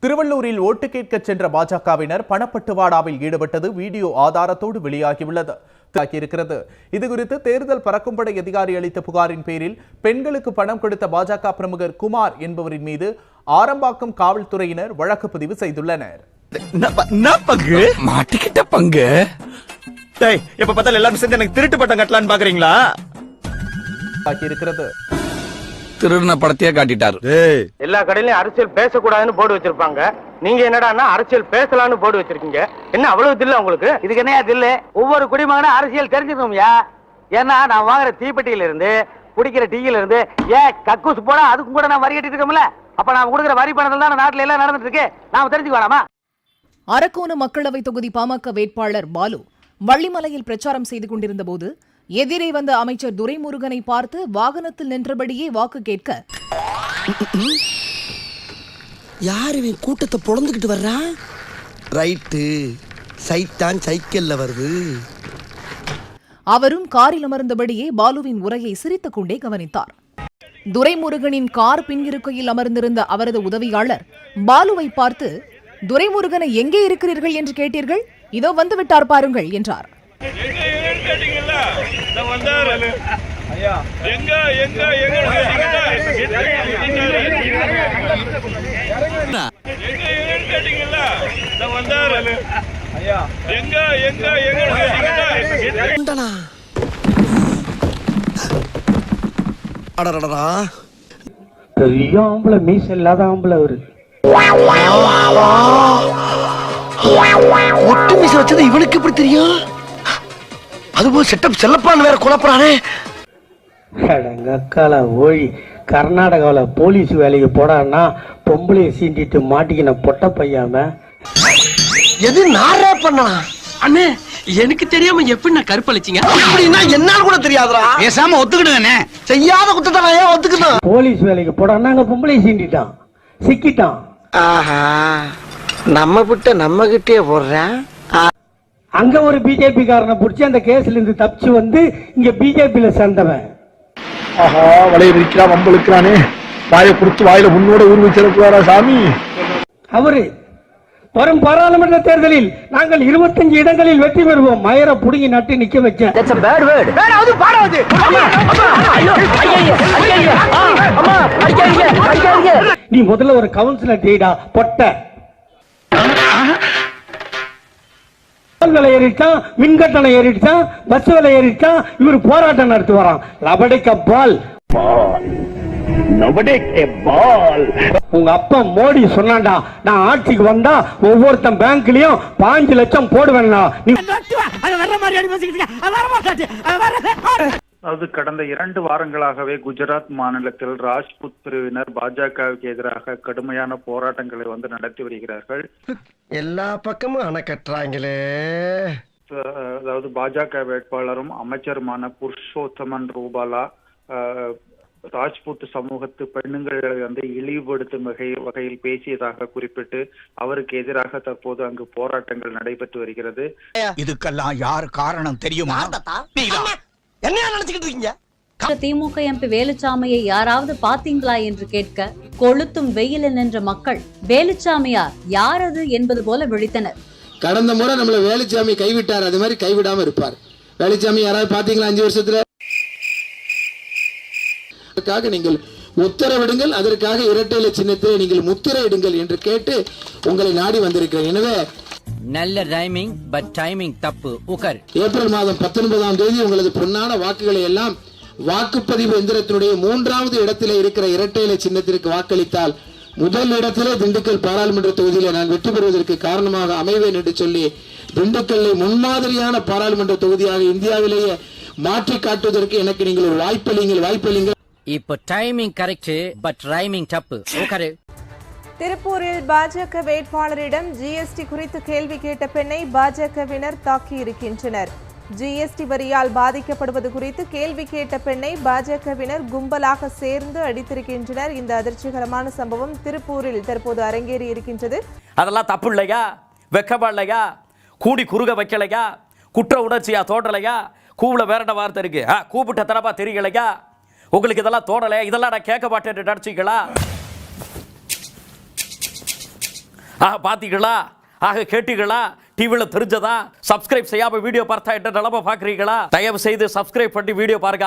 திருவள்ளூரில் ஓட்டு கேட்க சென்ற பாஜகவினர் பணப்பட்டுவாடாவில் ஈடுபட்டது வீடியோ ஆதாரத்தோடு வெளியாகியுள்ளது. இதுகுறித்து தேர்தல் பறக்கும்படை அதிகாரி அளித்த புகாரின் பேரில் பெண்களுக்கு பணம் கொடுத்த பாஜக பிரமுகர் குமார் என்பவரின் மீது ஆரம்பாக்கம் காவல்துறையினர் வழக்கு பதிவு செய்துள்ளனர். எப்ப பார்த்தாலும் எல்லாரும் சேர்ந்து எனக்கு திருட்டு பட்டம் கட்டலான்னு பாக்குறீங்களா? திருடின படத்தையே காட்டிட்டாரு. எல்லா கடையிலயும் அரசியல் பேசக்கூடாதுன்னு போர்டு வச்சிருப்பாங்க. நீங்க என்னடான்னா அரசியல் பேசலாம்னு போர்டு வச்சிருக்கீங்க. என்ன அவ்வளவு தில்ல உங்களுக்கு? இதுக்கு என்ன தில்லு? ஒவ்வொரு குடிமகனும் அரசியல் தெரிஞ்சுக்கணும்யா. ஏன்னா நான் வாங்குற தீப்பெட்டியில இருந்து குடிக்கிற டீயில இருந்து கக்கூஸ் போட அதுக்கும் கூட நான் வரி கட்டிட்டு இருக்கோம்ல. அப்ப நான் கொடுக்குற வரி பணத்துல தான் நாட்டுல எல்லாம் நடந்துட்டு இருக்கு. நாம தெரிஞ்சுக்க வேணாமா? அரக்கோணம் மக்களவை தொகுதி பாமக வேட்பாளர் பாலு வள்ளிமலையில் பிரச்சாரம் செய்து கொண்டிருந்த போது எதிரே வந்த அமைச்சர் துரைமுருகனை பார்த்து வாகனத்தில் நின்றபடியே வாக்கு கேட்க, யார் இவன் கூட்டத்தை பொழந்துகிட்டு வர்றான்? ரைட்டு, சைத்தான் சைக்கிள்ல வருது. அவரும் காரில் அமர்ந்தபடியே பாலுவின் உரையை சிரித்துக் கொண்டே கவனித்தார். துரைமுருகனின் கார் பின்கிருக்கையில் அமர்ந்திருந்த அவரது உதவியாளர் பாலுவை பார்த்து, துரைமுருகனை எங்கே இருக்கிறீர்கள் என்று கேட்டீர்கள், இதோ வந்து விட்டார் பாருங்கள் என்றார். பெரிய ஆம்பளை, மீச இல்லாத ஆம்பளை அவரு. ஒட்டு மீச வச்சது இவனுக்கு எப்படி தெரியும்? அதுபோல் செட்டப் செல்லப்பான்னு வேற குழப்பறானே. அக்கால ஓழி கர்நாடகாவில போலீஸ் வேலைக்கு போடான்னா பொம்பளையை சீண்டிட்டு மாட்டிக்கின பொட்ட பையாம எது நாரே பண்ணா? அண்ணே, எனக்கு தெரியாம எப்படி நான் கருப்பளிச்சிங்க? அப்படின்னா என்னால கூட தெரியாதுடா. பேசாம ஒத்துக்கிடுங்கண்ணே. செய்யாத குத்தத்தை நான் ஏன் ஒத்துக்கணும்? போலீஸ் வேலைக்கு போடான்னா அங்க பொம்பளையை சீண்டிட்டான், சிக்கிட்டான். ஆஹா, நம்ம விட்ட நம்ம கிட்டே போடுறேன். அங்க ஒரு பிஜேபி காரனை பிடிச்சி அந்த கேஸ்ல இருந்து தப்பிச்சு வந்து இங்க பிஜேபியில சேர்ந்தவன். ஆஹா, வலைய விரிக்கிறான், வம்பு இழுக்கிறானே. வாயை கொடுத்து வாயில முன்னோட ஊர்வு சிறப்புவாரா சாமி. அவரு வரும் பாராளுமன்ற தேர்தலில் நாங்கள் 25 இடங்களில் வெற்றி பெறுவோம். மயரை புடுங்கி நட்டு நிக்க வச்சேன். நீ முதல்ல ஒரு கவுன்சிலர் டீடா பொட்ட. விலை ஏறிட்டான், மின்கட்டணம் ஏறிட்டான், பஸ் விலை ஏறிட்டான். இவர் போராட்டம் நடத்தி வரான். லபடிக்க பால், உங்க அப்பா மோடி சொன்னாண்டா, நான் ஆட்சிக்கு வந்தா ஒவ்வொருத்தன் பேங்க்லயும் 5 லட்சம் போடுவேன்னா. அது கடந்த 2 வாரங்களாகவே குஜராத் மாநிலத்தில் ராஜ்புத் பிரிவினர் பாஜகவுக்கு எதிராக கடுமையான போராட்டங்களை நடத்தி வருகிறார்கள். எல்லா பக்கமும் அணை கட்டுறாங்களே. அதாவது பாஜக வேட்பாளரும் அமைச்சருமான புருஷோத்தமன் ரூபாலா ராஜ்புத் சமூகத்து பெண்ணுங்களை இழிவுபடுத்தும் வகையில் பேசியதாக குறிப்பிட்டு அவருக்கு எதிராக தற்போது அங்கு போராட்டங்கள் நடைபெற்று வருகிறது. இதுக்கெல்லாம் யார் காரணம் தெரியுமா? என்ன நினைச்சுக்கிட்டு இருக்கீங்க? திமுக எம்பி வேலுச்சாமியை யாராவது பாத்தீங்களா என்று கேட்க கொளுத்தும் வெயிலில் நின்ற மக்கள் வேலுச்சாமியா யாரது என்பது போல விழித்தனர். கடந்த முறை நம்மள வேலுச்சாமி கைவிட்டார், அது மாதிரி கைவிடாம இருப்பார். வேலுச்சாமி யாராவது பாத்தீங்களா? 5 வருஷத்துல நீங்கள் உத்தரவிடுங்கள், அதற்காக இரட்டை இலை சின்னத்தில் நீங்கள் முத்திரையிடுங்கள் என்று கேட்டு உங்களை நாடி வந்திருக்கிறேன். எனவே நல்ல ரைமிங் பட் டைமிங் தப்பு. உகர் ஏப்ரல் மாதம் 19ஆம் தேதி உங்களது பொன்னான வாக்குகளை எல்லாம் வாக்குப்பதிவு எந்திரத்தினுடைய 3வது இடத்திலே இருக்கிற இரட்டை இலை சின்னத்திற்கு வாக்களித்தால் முதல் இடத்திலே திண்டுக்கல் பாராளுமன்ற தொகுதியில நான் வெற்றி பெறுவதற்கு காரணமாக அமைவேன் என்று சொல்லி திண்டுக்கல்லை முன்மாதிரியான பாராளுமன்ற தொகுதியாக இந்தியாவிலேயே மாற்றி காட்டுவதற்கு எனக்கு நீங்கள் ஒரு வாய்ப்பளிங்கள். இப்போ டைமிங் கரெக்ட் பட் ரைமிங் தப்பு. உகர். திருப்பூரில் பாஜக வேட்பாளரிடம் ஜிஎஸ்டி குறித்து கேள்வி கேட்ட பெண்ணை பாஜகவினர் தாக்கியிருக்கின்றனர். ஜிஎஸ்டி வரியால் பாதிக்கப்படுவது குறித்து கேள்வி கேட்ட பெண்ணை பாஜகவினர் கும்பலாக சேர்ந்து அடித்திருக்கின்றனர். இந்த அதிர்ச்சிகரமான சம்பவம் திருப்பூரில் தற்போது அரங்கேறி இருக்கின்றது. அதெல்லாம் தப்பு இல்லையா? வெக்கமா இல்லையா? கூடி குறுக வைக்கலையா? குற்ற உணர்ச்சியா தோன்றலையா? கூவுல வேற வார்த்தை இருக்கு, கூப்பிட்ட தரப்பா தெரியலையா? உங்களுக்கு இதெல்லாம் தோணலையா? இதெல்லாம் நான் கேட்க மாட்டேன் நினைச்சீங்களா? பாத்தீங்களா? ஆக கேட்டீங்களா? டிவியில் தெரிஞ்சதா? சப்ஸ்கிரைப் செய்யாம வீடியோ பார்த்தா என்ன நிலம பாக்குறீங்களா? தயவு செய்து சப்ஸ்கிரைப் பண்ணி வீடியோ பாருங்க.